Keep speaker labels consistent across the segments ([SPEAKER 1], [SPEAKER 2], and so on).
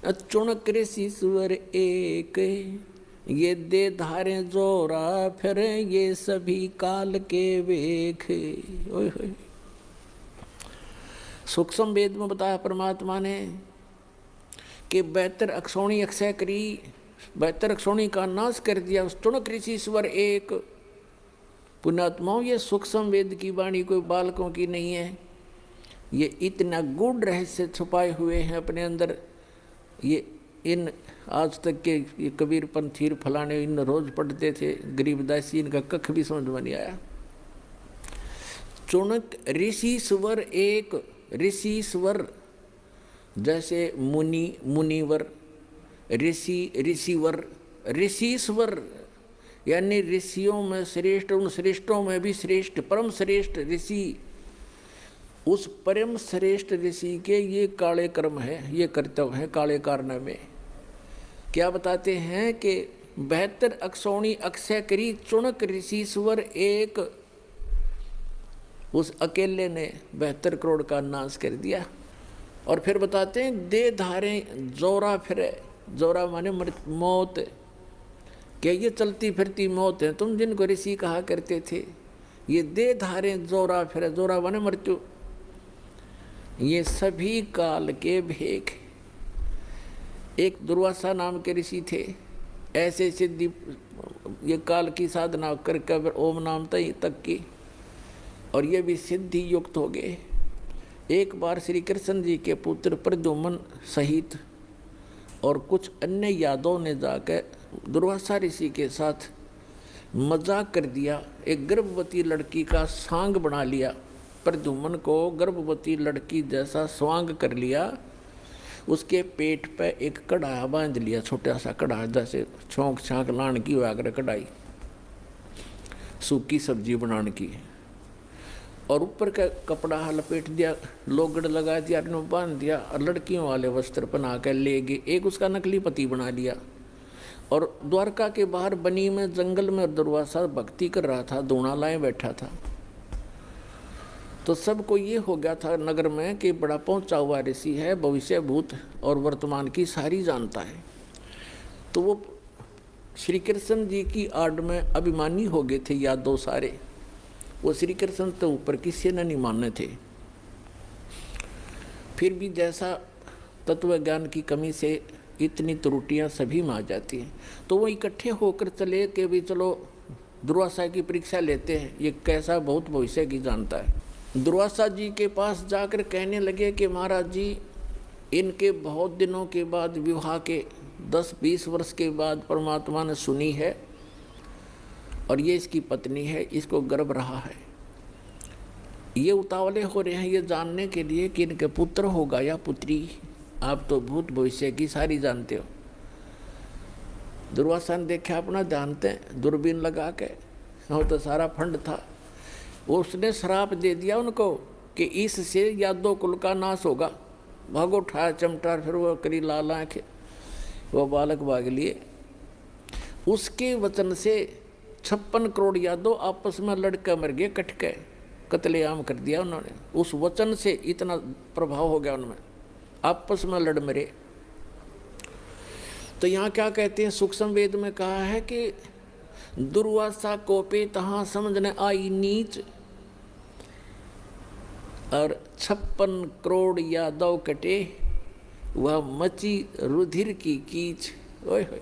[SPEAKER 1] चुणक ऋषि स्वर एक, ये दे धारे जोरा फिर ये सभी काल के वेख। ओए होए। सूक्ष्म वेद में बताया परमात्मा ने कि 72 अक्षौणी अक्षय करी, 72 अक्षौणी का नाश कर दिया। उस चुणक ऋषि स्वर एक। पुण्यात्माओं, ये सूक्ष्म वेद की वाणी कोई बालकों की नहीं है, ये इतना गूढ़ रहस्य छुपाए हुए हैं अपने अंदर। ये इन आज तक के ये कबीर पंथीर फलाने इन रोज पढ़ते थे, गरीबदासी इनका कख भी समझ में नहीं आया। चुणक ऋषि स्वर एक, ऋषि स्वर जैसे मुनि मुनिवर, ऋषि ऋषिवर, ऋषिश्वर यानी ऋषियों में श्रेष्ठ, उन श्रेष्ठों में भी श्रेष्ठ, परम श्रेष्ठ ऋषि। उस परम श्रेष्ठ ऋषि के ये काले कर्म है, ये कर्तव्य है काले कारनामे। क्या बताते हैं कि 72 अक्षौणी अक्षय करी, चुणक ऋषि स्वर एक। उस अकेले ने 72 करोड़ का नाश कर दिया। और फिर बताते हैं दे धारे जोरा फिरे, जोरा माने मौत, क्या ये चलती फिरती मौत है तुम जिनको ऋषि कहा करते थे। ये दे धारे जोरा फिरे, जोरा माने मृत्यु, ये सभी काल के भेख। एक दुर्वासा नाम के ऋषि थे, ऐसे सिद्धि ये काल की साधना करके ओम नाम तक की, और ये भी सिद्धि युक्त हो गए। एक बार श्री कृष्ण जी के पुत्र प्रद्युम्न सहित और कुछ अन्य यादवों ने जाकर दुर्वासा ऋषि के साथ मजाक कर दिया। एक गर्भवती लड़की का सांग बना लिया, प्रद्युम्न को गर्भवती लड़की जैसा स्वांग कर लिया। उसके पेट पे एक कढ़ाया बांध लिया, छोटा सा कढ़ा, जैसे छोंक छाँक लान की हुआ कर कढ़ाई सूखी सब्जी बनाने की, और ऊपर का कपड़ा लपेट दिया, लोगड़ लगा दिया, बांध दिया, और लड़कियों वाले वस्त्र पहना कर ले गए। एक उसका नकली पति बना लिया। और द्वारका के बाहर बनी में जंगल में दुर्वासा भक्ति कर रहा था, दूना लाए बैठा था। तो सबको ये हो गया था नगर में कि बड़ा पहुंचा हुआ ऋषि है, भविष्य भूत और वर्तमान की सारी जानता है। तो वो श्री कृष्ण जी की आड़ में अभिमानी हो गए थे यादव सारे। वो श्री कृष्ण तो ऊपर किसी ने नहीं माने थे। फिर भी जैसा तत्व ज्ञान की कमी से इतनी त्रुटियां सभी में आ जाती हैं, तो वो इकट्ठे होकर चले कि भी चलो दुर्वासा की परीक्षा लेते हैं, ये कैसा बहुत भविष्य की जानता है। दुर्वासा जी के पास जाकर कहने लगे कि महाराज जी, इनके बहुत दिनों के बाद विवाह के 10-20 वर्ष के बाद परमात्मा ने सुनी है, और ये इसकी पत्नी है, इसको गर्भ रहा है। ये उतावले हो रहे हैं ये जानने के लिए कि इनके पुत्र होगा या पुत्री। आप तो भूत भविष्य की सारी जानते हो। दुर्वासा ने देखा अपना जानते हैं, दूरबीन लगा के, वो तो सारा फंड था। उसने श्राप दे दिया उनको कि इससे यादव कुल का नाश होगा। भागो उठाया चमटा, फिर वो करी लाल आँखें, वो बालक भाग लिए। उसके वचन से 56 करोड़ यादव आपस में लड़के मर गए, कट के कत्लेआम कर दिया उन्होंने। उस वचन से इतना प्रभाव हो गया उनमें, आपस में लड़ मरे। तो यहाँ क्या कहते हैं, सूक्ष्म वेद में कहा है कि दुर्वासा कोपे तहाँ समझने आई नीच, और 56 करोड़ यादव कटे, वह मची रुधिर की कीच। ओए होए,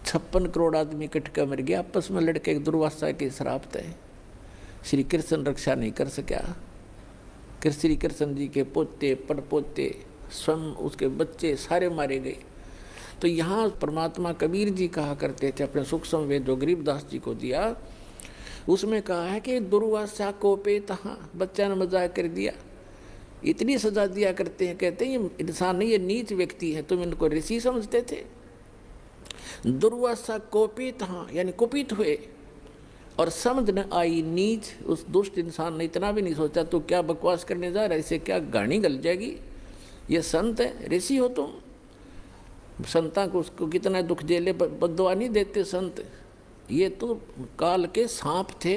[SPEAKER 1] 56 करोड़ आदमी कट कर मर गया आपस में लड़के। दुर्वासा के श्राप थे, श्री कृष्ण रक्षा नहीं कर सका। श्री कृष्ण जी के पोते पड़पोते स्वयं उसके बच्चे सारे मारे गए। तो यहाँ परमात्मा कबीर जी कहा करते थे अपने सूक्ष्म वेद जो गरीबदास जी को दिया, उसमें कहा है कि दुर्वासा कोपे तहाँ, बच्चा ने मजाक कर दिया, इतनी सजा दिया करते हैं। कहते हैं ये इंसान नहीं, ये नीच व्यक्ति है, तुम इनको ऋषि समझते थे। दुर्वासा कोपे तहाँ यानी कुपित हुए, और समझ न आई नीच। उस दुष्ट इंसान ने इतना भी नहीं सोचा तो क्या बकवास करने जा रहा है, इससे क्या गाड़ी गल जाएगी, ये संत है, ऋषि हो तुम। संता को उसको कितना दुख झेले, बद्दुआ नहीं देते संत। ये तो काल के सांप थे।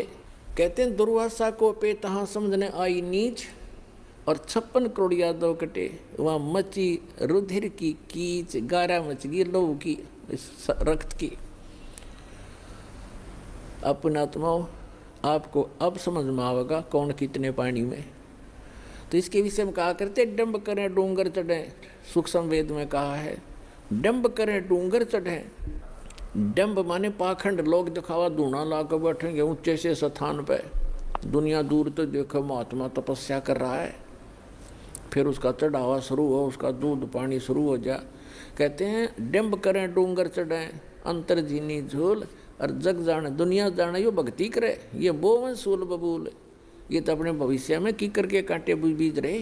[SPEAKER 1] कहते हैं दुर्वासा को पे तहाँ समझने आई नीच, और 56 करोड़ यादव कटे। वहाँ मची रुधिर की कीच, गारा मच गई लहू की, रक्त की। अपनात्माओं, आपको अब समझ में आवेगा कौन कितने पानी में। तो इसके विषय में कहा करते, डंब करें डूंगर चढ़ें। सूक्ष्म वेद में कहा है डंब करें डूंगर चढ़ें। डंब माने पाखंड, लोग दिखावा धूना ला कर बैठेंगे ऊंचे से स्थान पे, दुनिया दूर तो देखो महात्मा तपस्या कर रहा है, फिर उसका चढ़ावा शुरू हो, उसका दूध पानी शुरू हो जाए। कहते हैं डंब करें डूंगर चढ़ें, अंतर जीनी झूल, और जग जाने दुनिया जाने यो भक्ति करे। ये बोवन सूल बबूल, ये तो अपने भविष्य में की करके कांटे बीज रहे।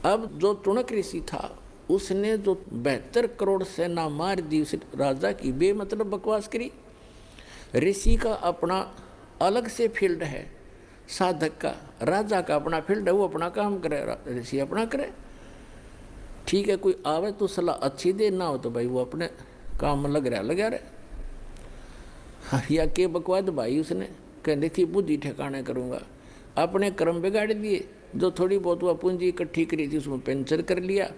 [SPEAKER 1] अब जो टुणक ऋषि था उसने जो 72 करोड़ सेना मार दी उस राजा की, बेमतलब बकवास करी। ऋषि का अपना अलग से फील्ड है, साधक का, राजा का अपना फील्ड है, वो अपना काम करे, ऋषि अपना करे। ठीक है, कोई आवे तो सलाह अच्छी दे, ना हो तो भाई वो अपने काम में लग रहा या के बकवाद भाई उसने कहने थी बुद्धि ठिकाने करूँगा, अपने कर्म बिगाड़ दिए। जो थोड़ी बहुत वह पूंजी इकट्ठी करी थी उसमें पेंचर कर लिया,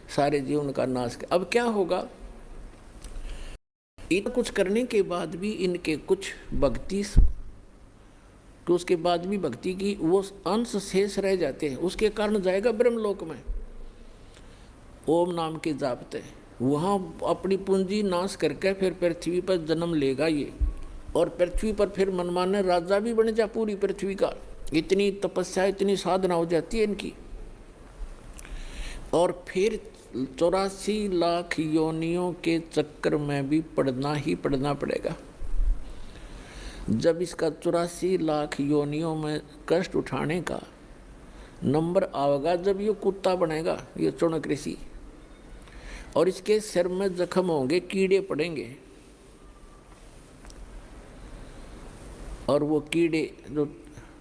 [SPEAKER 1] सारे जीवन का नाश। अब क्या होगा, इतना कुछ करने के बाद भी इनके कुछ भक्ति, तो उसके बाद भी भक्ति की वो अंश शेष रह जाते हैं, उसके कारण जाएगा ब्रह्मलोक में ओम नाम के जापते, वहाँ अपनी पूंजी नाश करके फिर पृथ्वी पर जन्म लेगा ये। और पृथ्वी पर फिर मनमाने राजा भी बन जा पूरी पृथ्वी का, इतनी तपस्या इतनी साधना हो जाती है इनकी। और फिर 84 लाख योनियों के चक्कर में भी पढ़ना ही पढ़ना पड़ेगा। जब इसका 84 लाख योनियों में कष्ट उठाने का नंबर आएगा, जब ये कुत्ता बनेगा ये चुणक ऋषि, और इसके सिर में जख्म होंगे, कीड़े पड़ेंगे, और वो कीड़े जो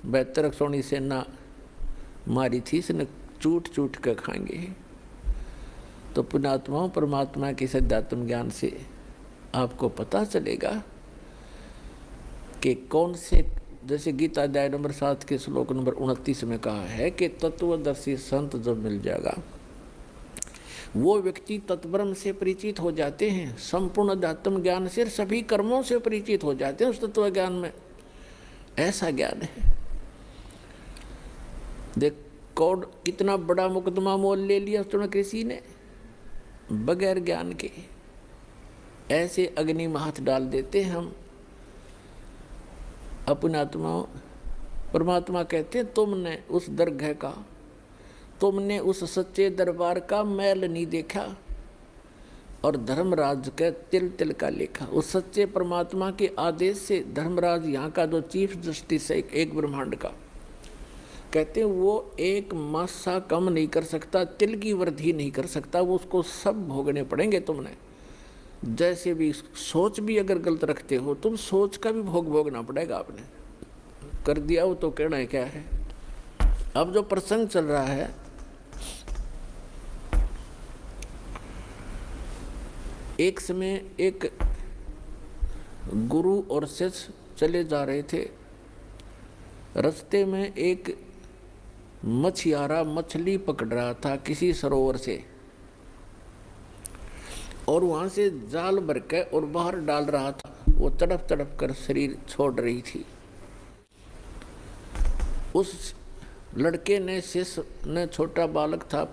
[SPEAKER 1] 72 सोनी सेना मारी थी इसने चूट चूट कर खाएंगे। तो पुण्यात्माओं, परमात्मा के सिद्धात्म ज्ञान से आपको पता चलेगा कि कौन से, जैसे गीता अध्याय नंबर 7 के श्लोक नंबर 29 में कहा है कि तत्वदर्शी संत जब मिल जाएगा वो व्यक्ति तत्ब्रह्म से परिचित हो जाते हैं, संपूर्ण अध्यात्म ज्ञान से, सभी कर्मों से परिचित हो जाते हैं उस तत्व ज्ञान में। ऐसा ज्ञान है। देख कौन कितना बड़ा मुकदमा मोल ले लिया चुणक ऋषि ने बगैर ज्ञान के। ऐसे अग्नि में हाथ डाल देते हम अपने आत्माओं। परमात्मा कहते हैं तुमने उस दरगाह का, तुमने उस सच्चे दरबार का मैल नहीं देखा और धर्मराज के तिल तिल का लेखा। उस सच्चे परमात्मा के आदेश से धर्मराज यहाँ का जो चीफ जस्टिस है एक ब्रह्मांड का, कहते हैं वो एक मासा कम नहीं कर सकता, तिल की वृद्धि नहीं कर सकता, वो उसको सब भोगने पड़ेंगे तुमने। जैसे भी सोच भी अगर गलत रखते हो तुम, सोच का भी भोग भोगना पड़ेगा। आपने कर दिया वो तो कहना है क्या है। अब जो प्रसंग चल रहा है, एक समय एक गुरु और शिष्य चले जा रहे थे। रास्ते में एक मछियारा मछली पकड़ रहा था किसी सरोवर से, और वहां से जाल भर के और बाहर डाल रहा था। वो तड़प तड़प कर शरीर छोड़ रही थी। उस लड़के ने, शिष्य ने, छोटा बालक था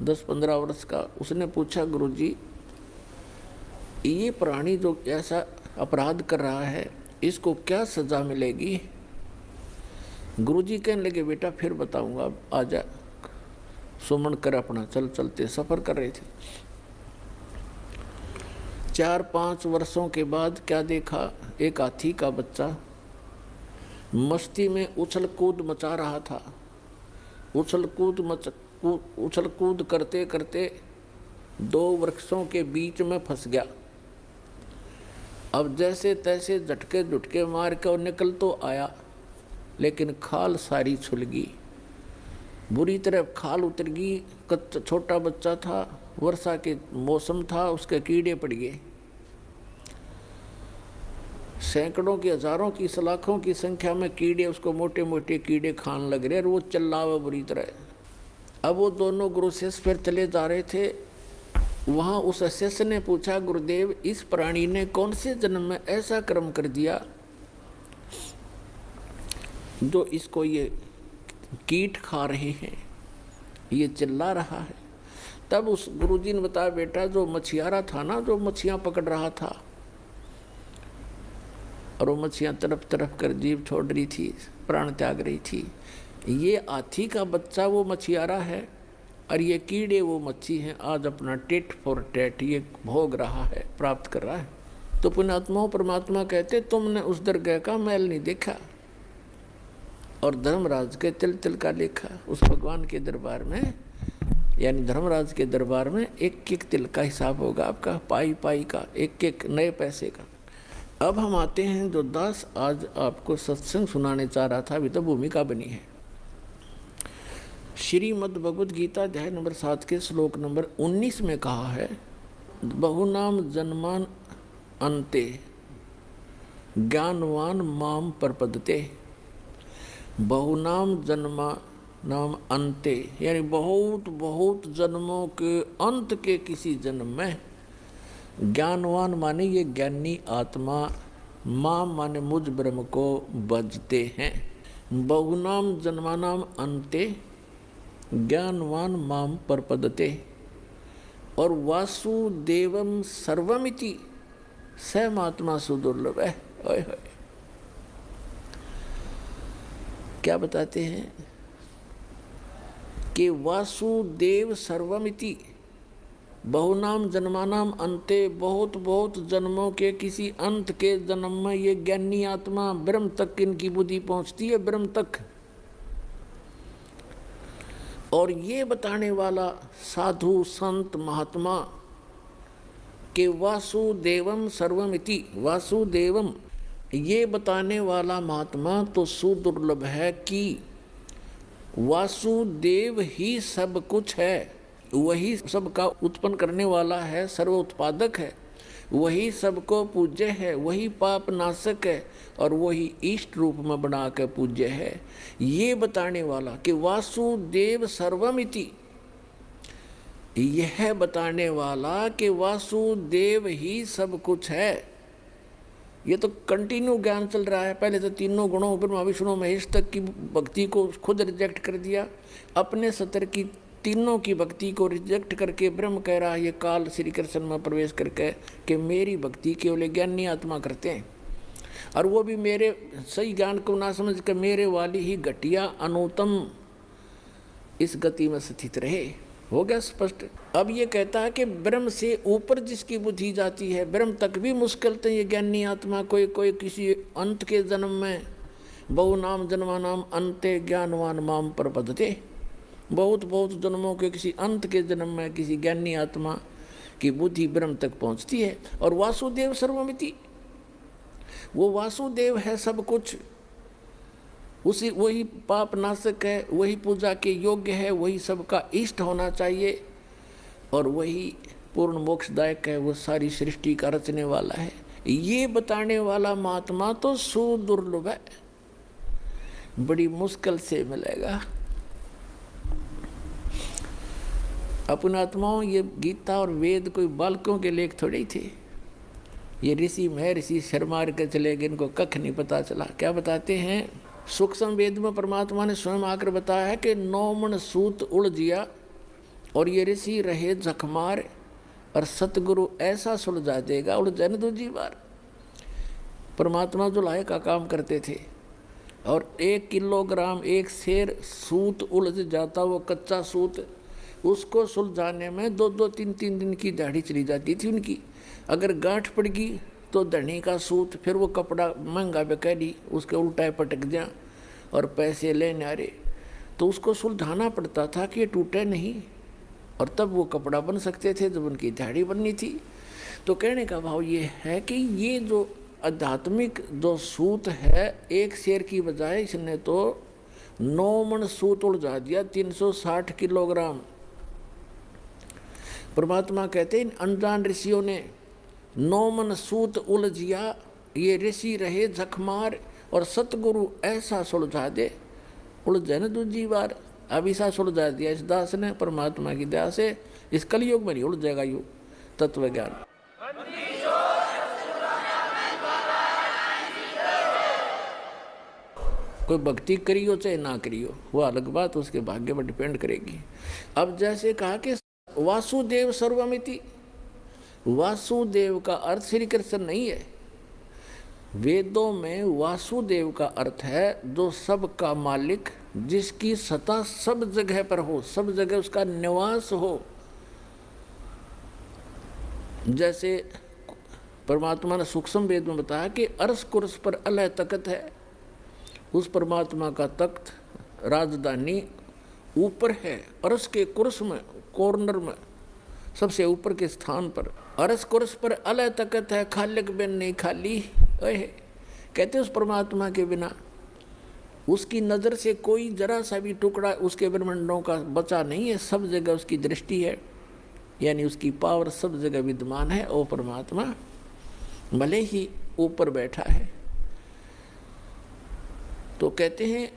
[SPEAKER 1] 10-15 वर्ष का, उसने पूछा गुरुजी ये प्राणी जो ऐसा अपराध कर रहा है इसको क्या सजा मिलेगी। गुरुजी कहने लगे बेटा फिर बताऊंगा, आजा सुमन कर अपना, चल चलते सफर कर रहे थे। 4-5 वर्षों के बाद क्या देखा, एक हाथी का बच्चा मस्ती में उछल कूद मचा रहा था। उछल कूद करते करते 2 वृक्षों के बीच में फंस गया। अब जैसे तैसे झटके झुटके मार के और निकल तो आया, लेकिन खाल सारी छुल गई, बुरी तरह खाल उतर गई। छोटा बच्चा था, वर्षा के मौसम था, उसके कीड़े पड़ गए। सैकड़ों की, हजारों की, लाखों की संख्या में कीड़े उसको मोटे मोटे कीड़े खान लग रहे, और वो चिल्लावे बुरी तरह। अब वो दोनों गुरु शिष्य फिर चले जा रहे थे। वहाँ उस शिष्य ने पूछा, गुरुदेव इस प्राणी ने कौन से जन्म में ऐसा कर्म कर दिया जो इसको ये कीट खा रहे हैं, ये चिल्ला रहा है। तब उस गुरुजी ने बताया, बेटा जो मछियारा था ना, जो मछियाँ पकड़ रहा था और वो मछियाँ तरफ तरफ कर जीभ छोड़ रही थी, प्राण त्याग रही थी, ये हाथी का बच्चा वो मछियारा है और ये कीड़े वो मच्छी हैं। आज अपना टेट फॉर टेट ये भोग रहा है, प्राप्त कर रहा है। तो पुण्यात्माओं परमात्मा कहते, तुमने उस दरगाह का मैल नहीं देखा और धर्मराज के तिल तिल का लेखा। उस भगवान के दरबार में, यानी धर्मराज के दरबार में एक एक तिल का हिसाब होगा आपका, पाई पाई का, एक एक नए पैसे का। अब हम आते हैं जो दास आज आपको सत्संग सुनाने चाह रहा था, अभी तो भूमिका बनी है। श्रीमद् भगवद गीता अध्याय नंबर 7 के श्लोक नंबर 19 में कहा है, बहुनाम जन्मान अन्ते ज्ञानवान माम प्रपद्यते। बहुनाम जन्मा नाम अन्ते, यानी बहुत बहुत जन्मों के अंत के किसी जन्म में, ज्ञानवान माने ये ज्ञानी आत्मा, माम माने मुझ ब्रह्म को भजते हैं। बहुनाम जन्मानाम अन्ते ज्ञानवान माम प्रपद्यते। और वासुदेवम सर्वमिति सहमात्मा सुदुर्लभ है। ओए होए, क्या बताते हैं कि वासुदेव सर्वमिति, बहुनाम जन्मानाम अन्ते, बहुत बहुत जन्मों के किसी अंत के जन्म में ये ज्ञानी आत्मा ब्रह्म तक इनकी बुद्धि पहुंचती है, ब्रह्म तक। और ये बताने वाला साधु संत महात्मा के वासुदेवम सर्वमिति, वासुदेवम ये बताने वाला महात्मा तो सुदुर्लभ है कि वासुदेव ही सब कुछ है, वही सबका उत्पन्न करने वाला है, सर्व उत्पादक है, वही सबको पूज्य है, वही पाप नाशक है और वही इष्ट रूप में बना कर पूज्य है। ये बताने वाला कि वासुदेव सर्वमिति, यह बताने वाला कि वासुदेव ही सब कुछ है। ये तो कंटिन्यू ज्ञान चल रहा है। पहले तो तीनों गुणों ब्रह्मा विष्णु महेश तक की भक्ति को खुद रिजेक्ट कर दिया, अपने सतर की तीनों की भक्ति को रिजेक्ट करके ब्रह्म कह रहा है ये काल श्री कृष्ण में प्रवेश करके कि मेरी भक्ति केवल ज्ञानी आत्मा करते हैं, और वो भी मेरे सही ज्ञान को ना समझ कर मेरे वाली ही घटिया अनुतम इस गति में स्थित रहे। हो गया स्पष्ट। अब ये कहता है कि ब्रह्म से ऊपर जिसकी बुद्धि जाती है, ब्रह्म तक भी मुश्किल तो ये ज्ञानी आत्मा कोई किसी अंत के जन्म में, बहुनाम जन्मानाम अन्ते ज्ञानवान माम प्रपद्यते, बहुत बहुत जन्मों के किसी अंत के जन्म में किसी ज्ञानी आत्मा की बुद्धि ब्रह्म तक पहुंचती है। और वासुदेव सर्वमिति, वो वासुदेव है सब कुछ, उसी वही पाप नाशक है, वही पूजा के योग्य है, वही सबका इष्ट होना चाहिए और वही पूर्ण मोक्षदायक है, वो सारी सृष्टि का रचने वाला है। ये बताने वाला महात्मा तो सुदुर्लभ है, बड़ी मुश्किल से मिलेगा। अपने आत्माओं, ये गीता और वेद कोई बालकों के लेख थोड़े ही थे। ये ऋषि महर्षि शर्मार के चले गए, इनको कख नहीं पता चला। क्या बताते हैं, सूक्ष्म वेद में परमात्मा ने स्वयं आकर बताया है कि 9 मन सूत उलझिया और ये ऋषि रहे जखमार और सतगुरु ऐसा सुलझा देगा उलझन दूजी बार। परमात्मा जुलाहे का काम करते थे और 1 किलोग्राम एक शेर सूत उलझ जाता, वो कच्चा सूत, उसको सुलझाने में 2-2, 3-3 दिन की दाढ़ी चली जाती थी उनकी। अगर गांठ पड़ गई तो धनी का सूत, फिर वो कपड़ा महंगा बेकारी, उसके उल्टा पटक दिया और पैसे लेने आ रहे, तो उसको सुलझाना पड़ता था कि ये टूटे नहीं, और तब वो कपड़ा बन सकते थे जब उनकी दाढ़ी बननी थी। तो कहने का भाव ये है कि ये जो आध्यात्मिक जो सूत है, एक शेर की बजाय इसने तो 9 मन सूत उलझा दिया, 360 किलोग्राम। परमात्मा कहते इन अनजान ऋषियों ने 9 मन सूत उलझिया, ये ऋषि रहे जखमार और सतगुरु ऐसा सुलझा दे उलझन दूजी बार। अब ऐसा सुलझा दिया इस दास ने परमात्मा की दया से, इस कलयुग में नहीं उड़ जाएगा यू तत्व ज्ञान। कोई भक्ति करियो चाहे ना करियो वो अलग बात, उसके भाग्य पर डिपेंड करेगी। अब जैसे कहा कि वासुदेव सर्वमिति, वासुदेव का अर्थ श्री कृष्ण नहीं है। वेदों में वासुदेव का अर्थ है जो सब का मालिक, जिसकी सत्ता सब जगह पर हो, सब जगह उसका निवास हो। जैसे परमात्मा ने सूक्ष्म वेद में बताया कि अर्श कुर्स पर अलह तख्त है, उस परमात्मा का तख्त राजधानी ऊपर है, अर्श के कुर्स में, कॉर्नर में, सबसे ऊपर के स्थान पर। अर्श कुर्स पर अलह तख्त है, खालिक बिन नहीं खाली कहते उस परमात्मा के बिना उसकी नज़र से कोई जरा सा भी टुकड़ा उसके ब्रह्मांडों का बचा नहीं है, सब जगह उसकी दृष्टि है, यानी उसकी पावर सब जगह विद्यमान है। और परमात्मा भले ही ऊपर बैठा है। तो कहते हैं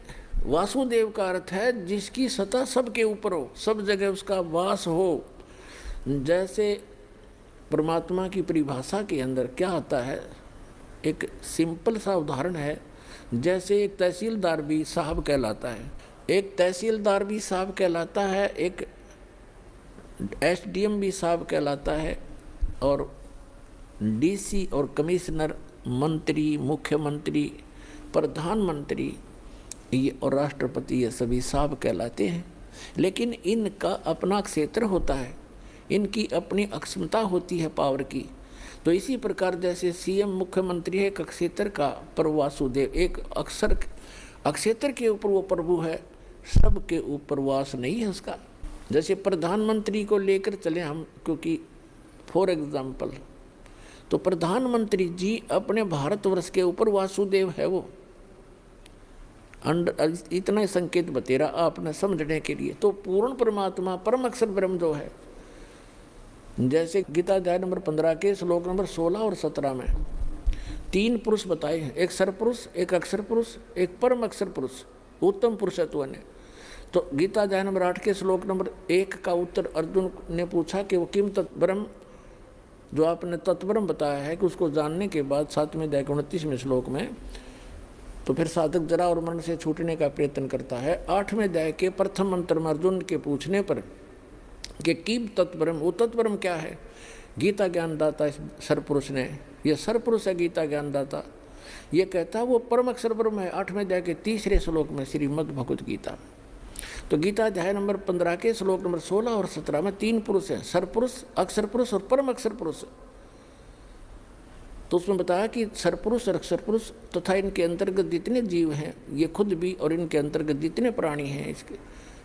[SPEAKER 1] वासुदेव का अर्थ है जिसकी सत्ता सबके ऊपर हो, सब जगह उसका वास हो। जैसे परमात्मा की परिभाषा के अंदर क्या आता है, एक सिंपल सा उदाहरण है। जैसे एक तहसीलदार भी साहब कहलाता है, एक तहसीलदार भी साहब कहलाता है, एक एसडीएम भी साहब कहलाता है, और डीसी और कमिश्नर, मंत्री, मुख्यमंत्री, प्रधानमंत्री ये और राष्ट्रपति ये सभी साहब कहलाते हैं। लेकिन इनका अपना क्षेत्र होता है, इनकी अपनी अक्षमता होती है पावर की। तो इसी प्रकार जैसे सीएम मुख्यमंत्री है एक क्षेत्र का, पर वासुदेव एक अक्षेत्र के ऊपर वो प्रभु है, सबके ऊपर वास नहीं है उसका। जैसे प्रधानमंत्री को लेकर चले हम, क्योंकि फॉर एग्जाम्पल, तो प्रधानमंत्री जी अपने भारतवर्ष के ऊपर वासुदेव है वो। इतना ही संकेत बतेरा आपने समझने के लिए। तो पूर्ण परमात्मा परम अक्षर ब्रह्म जो है, जैसे गीता अध्याय नंबर 15 के श्लोक नंबर 16 और 17 में 3 पुरुष बताए हैं, एक सरपुरुष, एक अक्षर पुरुष, एक परम अक्षर पुरुष, उत्तम पुरुषत्व ने। तो गीता अध्याय नंबर 8 के श्लोक नंबर 1 का उत्तर अर्जुन ने पूछा कि वो किम तत्ब्रह्म, जो आपने तत्ब्रह्म बताया है कि उसको जानने के बाद 7वें अध्याय के 29वें श्लोक में, तो फिर साधक जरा और मरण से छूटने का प्रयत्न करता है। 8वें अध्याय के प्रथम मंत्र में अर्जुन के पूछने पर कि किम तत्ब्रह्म, वो तत्ब्रह्म क्या है, गीता ज्ञानदाता इस सरपुरुष ने, यह सरपुरुष है गीता ज्ञानदाता, ये कहता है वो परम अक्षर ब्रह्म है। 8वें अध्याय के 3रे श्लोक में श्रीमद् भगवत गीता। तो गीता अध्याय नंबर 15 के श्लोक नंबर 16 और 17 में 3 पुरुष हैं, सरपुरुष, अक्षर पुरुष और परम अक्षर पुरुष। तो उसमें बताया कि सरपुरुष और अक्षर पुरुष तथा इनके अंतर्गत जितने जीव हैं, ये खुद भी और इनके अंतर्गत जितने प्राणी हैं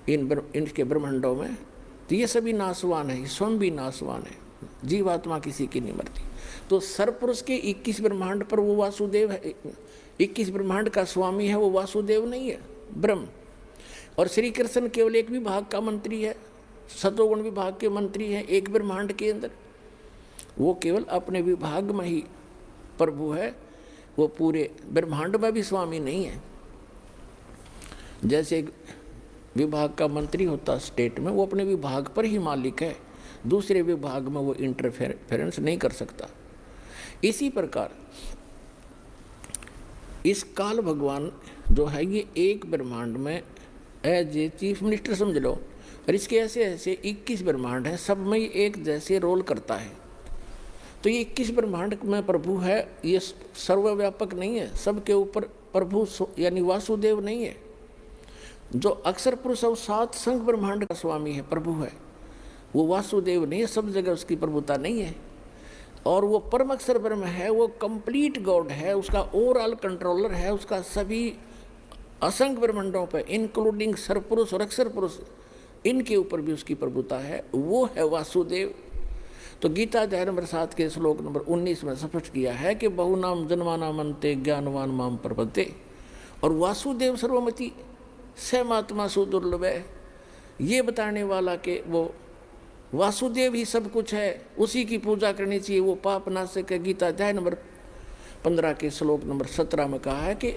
[SPEAKER 1] इनके ब्रह्मांडों में, तो ये सभी नाशवान है, स्वयं भी नाशवान है, जीवात्मा किसी की नहीं मरती। तो सरपुरुष के 21 ब्रह्मांड पर वो वासुदेव है, 21 ब्रह्मांड का स्वामी है, वो वासुदेव नहीं है, ब्रह्म। और श्री कृष्ण केवल एक विभाग का मंत्री है, सतोगुण विभाग के मंत्री हैं एक ब्रह्मांड के अंदर, वो केवल अपने विभाग में ही प्रभु है, वो पूरे ब्रह्मांड में भी स्वामी नहीं है। जैसे विभाग का मंत्री होता स्टेट में, वो अपने विभाग पर ही मालिक है, दूसरे विभाग में वो इंटरफेरेंस नहीं कर सकता। इसी प्रकार इस काल भगवान जो है ये एक ब्रह्मांड में एज ए चीफ मिनिस्टर समझ लो, और इसके ऐसे ऐसे 21 ब्रह्मांड हैं, सब में एक जैसे रोल करता है। तो ये 21 ब्रह्मांड में प्रभु है, ये सर्वव्यापक नहीं है, सबके ऊपर प्रभु यानी वासुदेव नहीं है। जो अक्षर पुरुष और 7 संघ ब्रह्मांड का स्वामी है, प्रभु है, वो वासुदेव नहीं है, सब जगह उसकी प्रभुता नहीं है। और वो परम अक्षर ब्रह्म है, वो कंप्लीट गॉड है, उसका ओवरऑल कंट्रोलर है, उसका सभी असंख्य ब्रह्मांडों पर इंक्लूडिंग सरपुरुष और अक्षर पुरुष, इनके ऊपर भी उसकी प्रभुता है, वो है वासुदेव। तो गीता अध्याय नंबर 7 के श्लोक नंबर 19 में स्पष्ट किया है कि बहुनाम जन्मानाम अन्ते ज्ञानवान माम प्रपद्ये, और वासुदेव सर्वमति सहमात्मा सुदुर्लभ है, ये बताने वाला कि वो वासुदेव ही सब कुछ है, उसी की पूजा करनी चाहिए, वो पाप नाशक है। गीता अध्याय नंबर 15 के श्लोक नंबर 17 में कहा है कि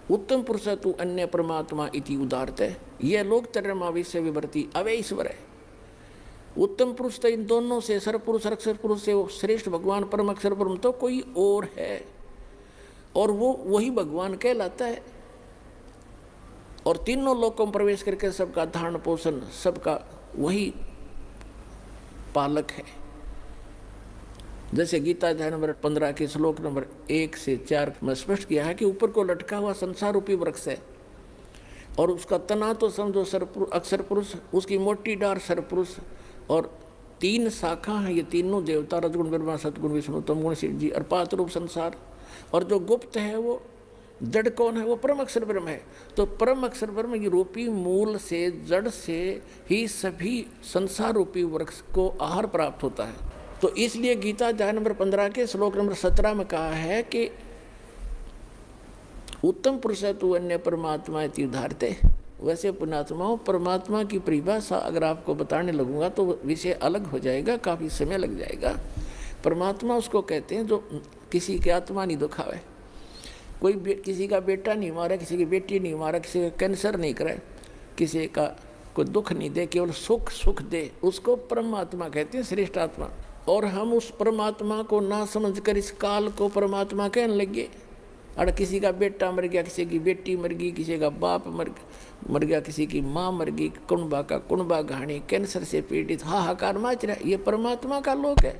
[SPEAKER 1] उत्तम पुरुष तु अन्य परमात्मा इति उदारते, ये लोग तरमाविश्य विवर्ती अवे ईश्वर है। उत्तम पुरुष तो इन दोनों से, सरपुरुष अक्षर पुरुष से श्रेष्ठ भगवान परम अक्षर परम तो कोई और है, और वो वही भगवान कहलाता है। और तीनों लोकों में प्रवेश करके सबका धारण पोषण, सबका वही पालक है। जैसे गीता अध्याय नंबर 15 के श्लोक नंबर 1 से 4 में स्पष्ट किया है कि ऊपर को लटका हुआ संसार रूपी वृक्ष है, और उसका तना तो समझो अक्षर पुरुष, उसकी मोटी डार सरपुरुष, और 3 शाखा हैं, ये तीनों देवता रजगुण ब्रह्मा सतगुण विष्णु तमगुण शिव जी, और 5 रूप संसार। और जो गुप्त है वो जड़ कौन है? वो परम अक्षर ब्रह्म है। तो परम अक्षर ब्रह्म की रूपी मूल से, जड़ से ही सभी संसार रूपी वृक्ष को आहार प्राप्त होता है। तो इसलिए गीता अध्याय नंबर 15 के श्लोक नंबर 17 में कहा है कि उत्तम पुरुष तु अन्य परमात्मा इति उदारते। वैसे पुण्यात्माओं, परमात्मा की परिभाषा अगर आपको बताने लगूंगा तो विषय अलग हो जाएगा, काफ़ी समय लग जाएगा। परमात्मा उसको कहते हैं जो किसी की आत्मा नहीं दुखावे, कोई किसी का बेटा नहीं मारा, किसी की बेटी नहीं मारा, किसी का कैंसर नहीं करे, किसी का कोई दुख नहीं दे, केवल सुख दे, उसको परमात्मा कहते हैं, श्रेष्ठ आत्मा। और हम उस परमात्मा को ना समझकर इस काल को परमात्मा कहने लगे। और किसी का बेटा मर गया, किसी की बेटी मर गई, किसी का बाप मर गया, किसी की माँ मर गई, कुणबा का कुणबा घाणी, कैंसर से पीड़ित हाहाकार मच रहा है। ये परमात्मा का लोक है,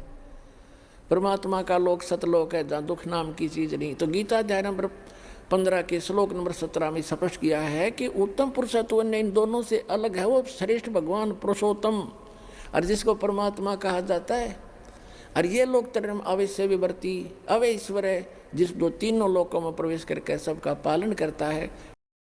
[SPEAKER 1] परमात्मा का लोक सतलोक है, जहाँ दुख नाम की चीज़ नहीं। तो गीता अध्याय नंबर 15 के श्लोक नंबर 17 में स्पष्ट किया है कि उत्तम पुरुष तो अन्य इन दोनों से अलग है, वो श्रेष्ठ भगवान पुरुषोत्तम, और जिसको परमात्मा कहा जाता है। और ये लोग तरम अवश्य विवर्ती अवे ईश्वर है, जिस 2 तीनों लोकों में प्रवेश करके सबका पालन करता है।